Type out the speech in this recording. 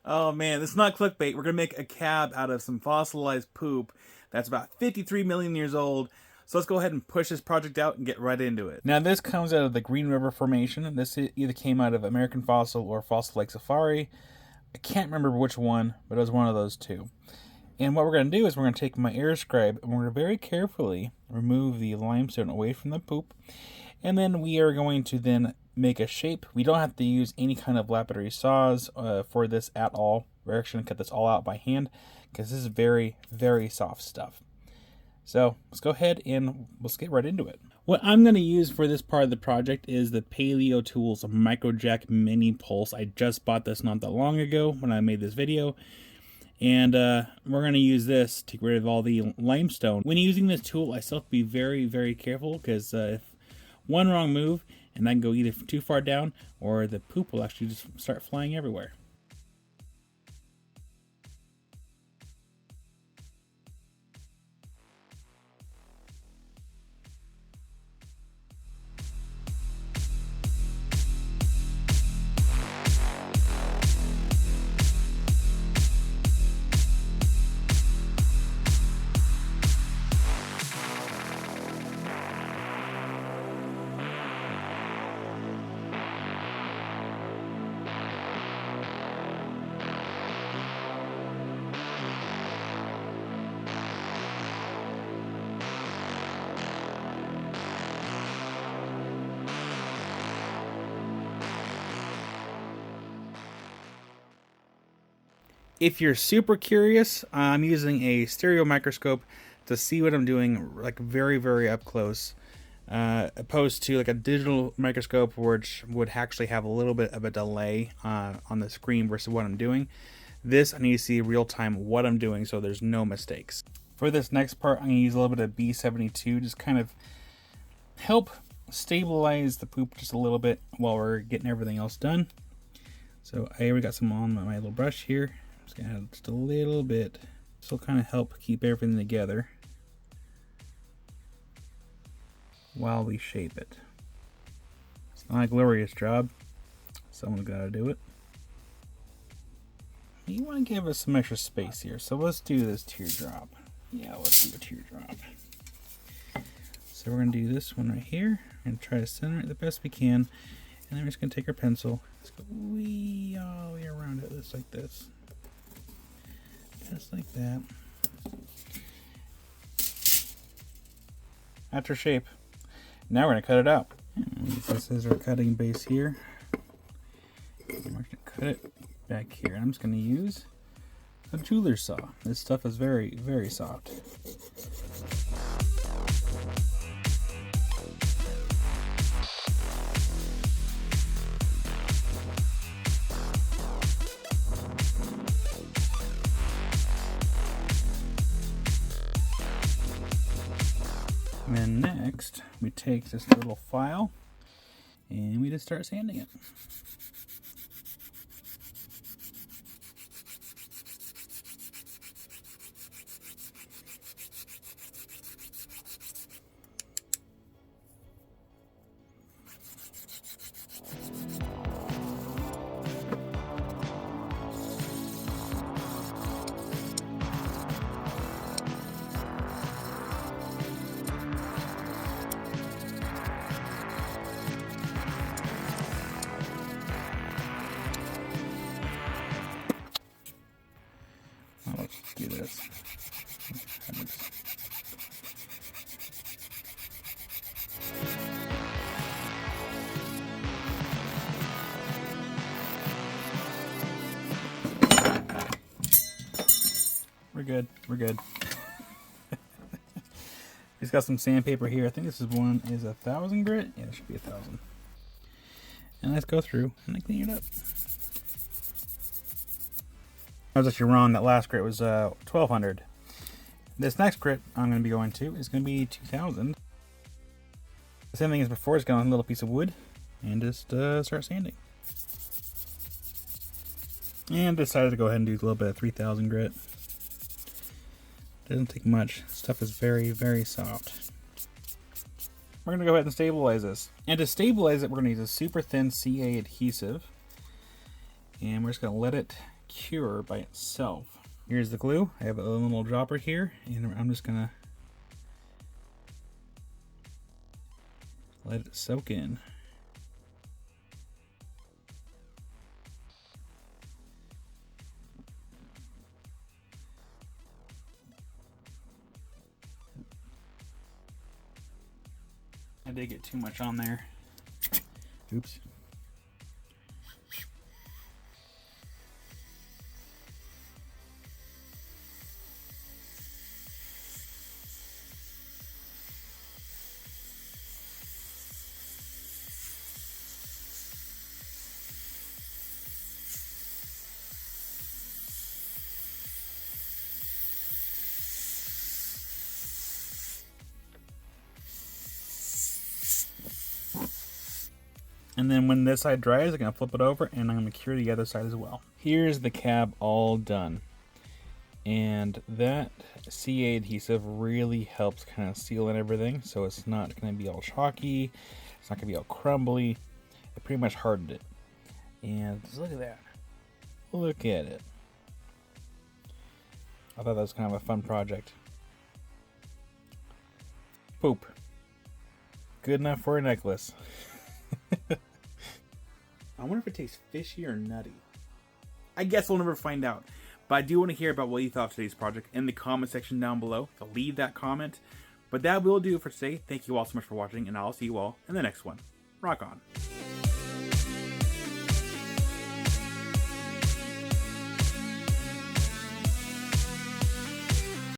Oh man, it's not clickbait. We're gonna make a cab out of some fossilized poop that's about 53 million years old. So let's go ahead and push this project out and get right into it. Now this comes out of the Green River Formation. This either came out of American Fossil or Fossil Lake Safari. I can't remember which one, but it was one of those two. And what we're going to do is we're going to take my air scribe and we're going to very carefully remove the limestone away from the poop. And then we are going to then make a shape. We don't have to use any kind of lapidary saws for this at all. We're actually going to cut this all out by hand because this is very, very soft stuff. So let's go ahead and let's get right into it. What I'm going to use for this part of the project is the Paleo Tools Microjack Mini Pulse. I just bought this not that long ago when I made this video. And we're going to use this to get rid of all the limestone. When using this tool, I still have to be very, very careful because if one wrong move and I can go either too far down or the poop will actually just start flying everywhere. If you're super curious, I'm using a stereo microscope to see what I'm doing, like very, very up close, opposed to like a digital microscope, which would actually have a little bit of a delay on the screen versus what I'm doing. This, I need to see real time what I'm doing so there's no mistakes. For this next part, I'm going to use a little bit of B72, just kind of help stabilize the poop just a little bit while we're getting everything else done. So I already got some on my little brush here. Just gonna add just a little bit. This will kind of help keep everything together while we shape it. It's not a glorious job. Someone's got to do it. You want to give us some extra space here, so let's do this teardrop. Yeah, let's do a teardrop. So we're gonna do this one right here and try to center it the best we can. And then we're just going to take our pencil, let's go wee all the way around it, just like this. Just like that. That's our shape. Now we're going to cut it out. This is our cutting base here. And we're going to cut it back here. I'm just going to use a jeweler's saw. This stuff is very, very soft. And then next, we take this little file and we just start sanding it. Let's do this. We're good. We're good. He's got some sandpaper here. I think this is 1,000 grit. Yeah, it should be 1,000. And let's go through and clean it up. I was actually wrong. That last grit was 1,200. This next grit I'm going to be going to is going to be 2,000. The same thing as before. Just get on a little piece of wood and just start sanding. And decided to go ahead and do a little bit of 3,000 grit. Doesn't take much. Stuff is very, very soft. We're going to go ahead and stabilize this. And to stabilize it, we're going to use a super thin CA adhesive. And we're just going to let it cure by itself. Here's the glue. I have a little dropper here, and I'm just going to let it soak in. I did get too much on there. Oops. And then when this side dries, I'm going to flip it over and I'm going to cure the other side as well. Here's the cab all done. And that CA adhesive really helps kind of seal in everything. So it's not going to be all chalky. It's not going to be all crumbly. It pretty much hardened it. And just look at that. Look at it. I thought that was kind of a fun project. Poop. Good enough for a necklace. I wonder if it tastes fishy or nutty. I guess we'll never find out. But I do want to hear about what you thought of today's project in the comment section down below. So leave that comment. But that will do it for today. Thank you all so much for watching, and I'll see you all in the next one. Rock on.